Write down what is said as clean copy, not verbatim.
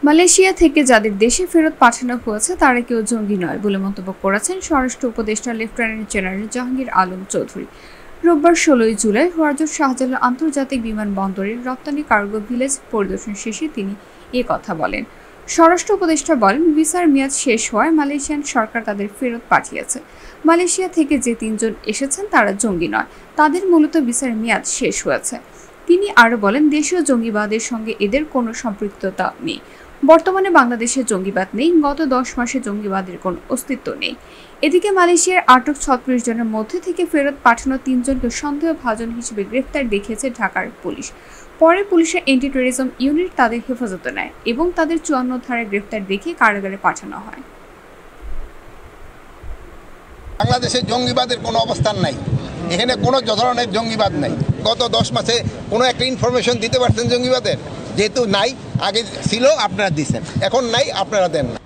Malaysia থেকে যাদের দেশে ফেরত পাঠানো হয়েছে তারা কেউ জঙ্গি নয় বলে মন্তব্য করেছেন স্বরাষ্ট্র উপদেষ্টা লেফটেন্যান্ট জেনারেল জাহাঙ্গীর আলম চৌধুরী। রোববার ১৬ জুলাই হযরত শাহজালাল আন্তর্জাতিক বিমানবন্দরের রপ্তানি কার্গো ভিলেজ পরিদর্শন শেষে তিনি এ কথা বলেন। স্বরাষ্ট্র উপদেষ্টা বলেন, ভিসার মেয়াদ শেষ হওয়ায় মালয়েশিয়ান সরকার তাদের ফেরত পাঠিয়েছে। মালয়েশিয়া থেকে যে ৩ জন এসেছেন তারা জঙ্গি নয়, তাদের মূলত ভিসার মেয়াদ শেষ হয়েছে। তিনি আরও বলেন, দেশীয় জঙ্গিবাদের সঙ্গে এদের কোনো সম্পৃক্ততা নেই। বর্তমানে বাংলাদেশে জঙ্গিবাদ নেই, গত ১০ মাসে জঙ্গিবাদের কোনো অস্তিত্ব নেই। এদিকে মালয়েশিয়ার আটক ৩৬ জনের মধ্যে থেকে ফেরত পাঠানো ৩ জনকে সন্দেহভাজন হিসেবে গ্রেফতার দেখিয়েছে ঢাকার পুলিশ। পরে পুলিশের অ্যান্টি টেররিজম ইউনিট তাদের হেফাজতে নেয় এবং তাদের ৫৪ ধারায় গ্রেফতার দেখিয়ে কারাগারে পাঠানো হয়। বাংলাদেশে জঙ্গিবাদের কোনো অবস্থান নাই, এখানে কোনো ধরনের জঙ্গিবাদ নাই। গত ১০ মাসে কোনো একটা ইনফরমেশন দিতে পারছেন জঙ্গিবাদের? যেহেতু নাই, আগে ছিল আপনারা দিচ্ছেন, এখন নাই আপনারা দেন না।